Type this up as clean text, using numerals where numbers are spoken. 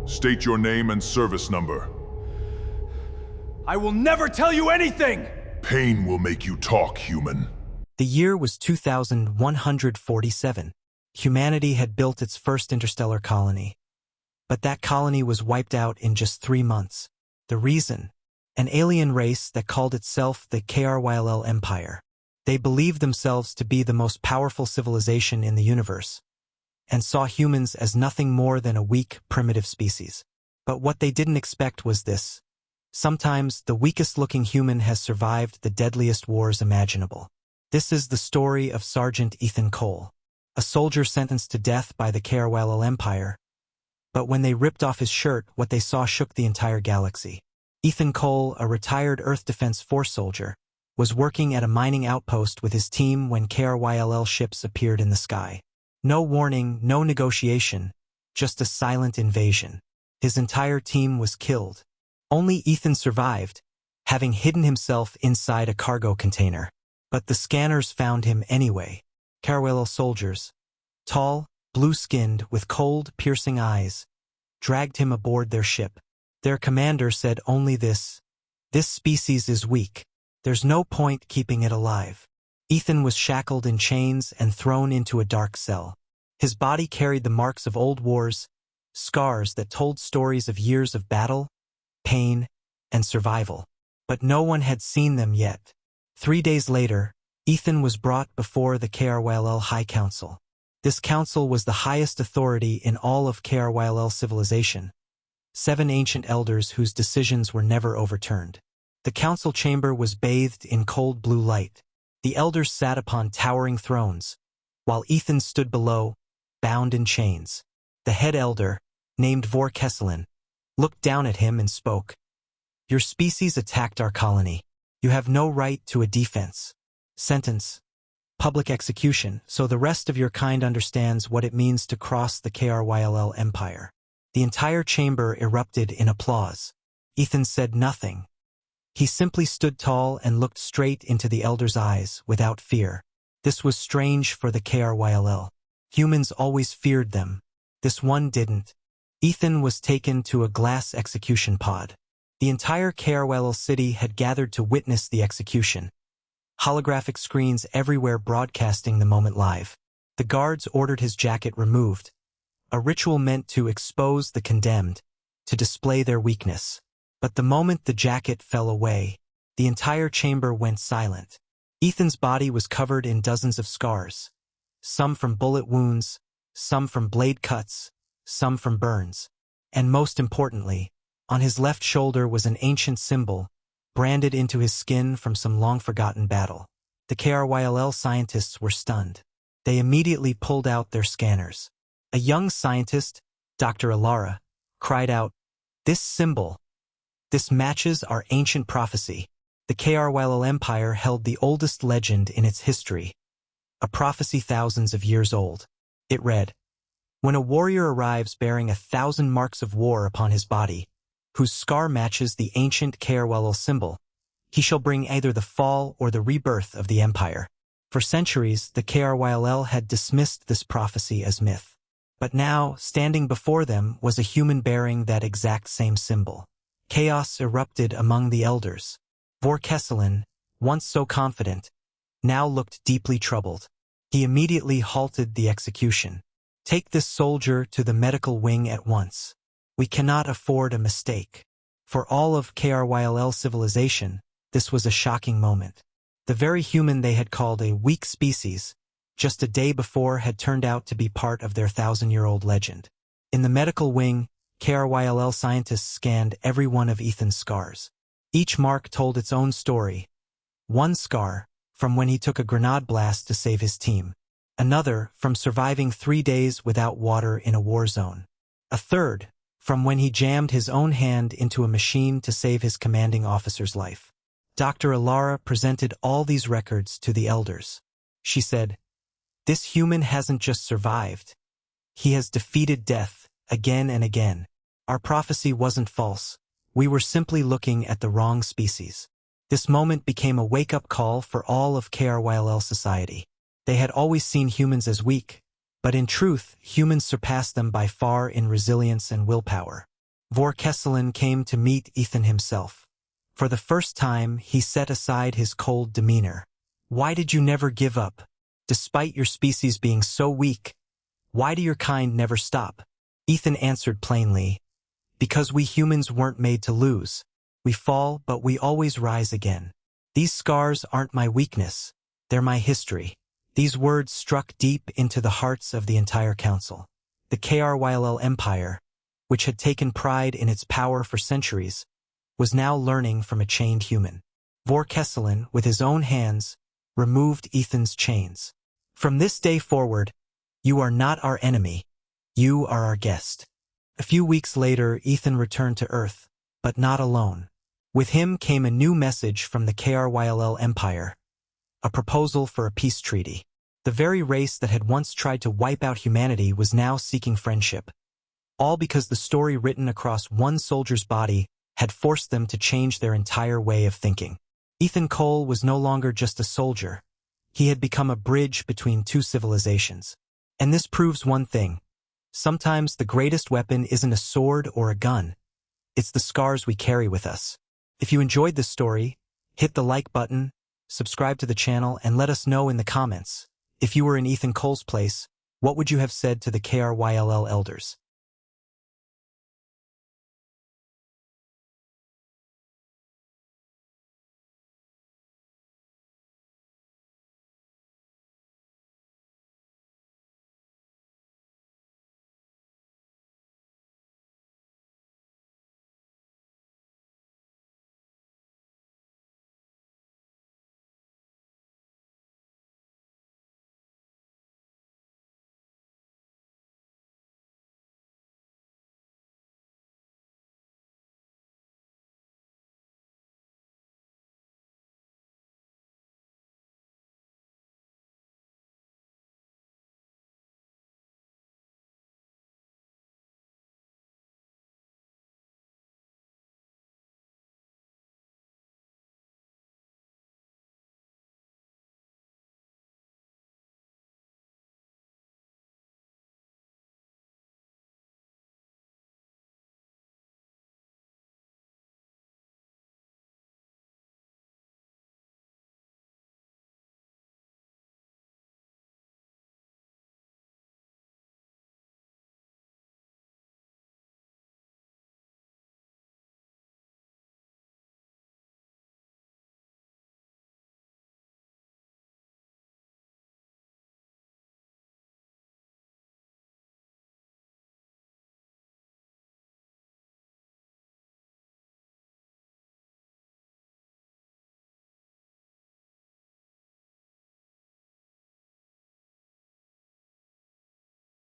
State your name and service number. I will never tell you anything! Pain will make you talk, human. The year was 2147. Humanity had built its first interstellar colony. But that colony was wiped out in just 3 months. The reason? An alien race that called itself the Kryll Empire. They believed themselves to be the most powerful civilization in the universe, and saw humans as nothing more than a weak, primitive species. But what they didn't expect was this. Sometimes the weakest-looking human has survived the deadliest wars imaginable. This is the story of Sergeant Ethan Cole, a soldier sentenced to death by the Kryll Empire. But when they ripped off his shirt, what they saw shook the entire galaxy. Ethan Cole, a retired Earth Defense Force soldier, was working at a mining outpost with his team when Kryll ships appeared in the sky. No warning, no negotiation, just a silent invasion. His entire team was killed. Only Ethan survived, having hidden himself inside a cargo container. But the scanners found him anyway. Kryll soldiers, tall, blue-skinned, with cold, piercing eyes, dragged him aboard their ship. Their commander said only this: "This species is weak. There's no point keeping it alive." Ethan was shackled in chains and thrown into a dark cell. His body carried the marks of old wars, scars that told stories of years of battle, pain, and survival. But no one had seen them yet. 3 days later, Ethan was brought before the Kryll High Council. This council was the highest authority in all of Kryll civilization. 7 ancient elders whose decisions were never overturned. The council chamber was bathed in cold blue light. The elders sat upon towering thrones, while Ethan stood below, bound in chains. The head elder, named Kesselin, looked down at him and spoke. "Your species attacked our colony. You have no right to a defense. Sentence: public execution, so the rest of your kind understands what it means to cross the Kryll Empire." The entire chamber erupted in applause. Ethan said nothing. He simply stood tall and looked straight into the elder's eyes, without fear. This was strange for the Kryll. Humans always feared them. This one didn't. Ethan was taken to a glass execution pod. The entire Kryll city had gathered to witness the execution. Holographic screens everywhere broadcasting the moment live. The guards ordered his jacket removed, a ritual meant to expose the condemned, to display their weakness. But the moment the jacket fell away, the entire chamber went silent. Ethan's body was covered in dozens of scars, some from bullet wounds, some from blade cuts, some from burns. And most importantly, on his left shoulder was an ancient symbol, branded into his skin from some long-forgotten battle. The Kryll scientists were stunned. They immediately pulled out their scanners. A young scientist, Dr. Alara, cried out, "This symbol! This matches our ancient prophecy." The Kryll Empire held the oldest legend in its history, a prophecy thousands of years old. It read, "When a warrior arrives bearing 1,000 marks of war upon his body, whose scar matches the ancient Kryll symbol, he shall bring either the fall or the rebirth of the empire." For centuries, the Kryll had dismissed this prophecy as myth. But now, standing before them was a human bearing that exact same symbol. Chaos erupted among the elders. Kesselin, once so confident, now looked deeply troubled. He immediately halted the execution. "Take this soldier to the medical wing at once. We cannot afford a mistake." For all of Kryll civilization, this was a shocking moment. The very human they had called a weak species, just a day before had turned out to be part of their 1,000-year-old legend. In the medical wing, Kryll scientists scanned every one of Ethan's scars. Each mark told its own story. One scar, from when he took a grenade blast to save his team. Another, from surviving 3 days without water in a war zone. A third, from when he jammed his own hand into a machine to save his commanding officer's life. Dr. Alara presented all these records to the elders. She said, "This human hasn't just survived. He has defeated death, again and again. Our prophecy wasn't false. We were simply looking at the wrong species." This moment became a wake-up call for all of Kryll society. They had always seen humans as weak, but in truth, humans surpassed them by far in resilience and willpower. Vorkesselin came to meet Ethan himself. For the first time, he set aside his cold demeanor. "Why did you never give up? Despite your species being so weak, why do your kind never stop?" Ethan answered plainly, "Because we humans weren't made to lose. We fall, but we always rise again. These scars aren't my weakness, they're my history." These words struck deep into the hearts of the entire council. The Kryll Empire, which had taken pride in its power for centuries, was now learning from a chained human. Vorkesselin, with his own hands, removed Ethan's chains. "From this day forward, you are not our enemy. You are our guest." A few weeks later, Ethan returned to Earth, but not alone. With him came a new message from the Kryll Empire, a proposal for a peace treaty. The very race that had once tried to wipe out humanity was now seeking friendship. All because the story written across one soldier's body had forced them to change their entire way of thinking. Ethan Cole was no longer just a soldier. He had become a bridge between two civilizations. And this proves one thing. Sometimes the greatest weapon isn't a sword or a gun. It's the scars we carry with us. If you enjoyed this story, hit the like button, subscribe to the channel, and let us know in the comments. If you were in Ethan Cole's place, what would you have said to the Kryll Elders?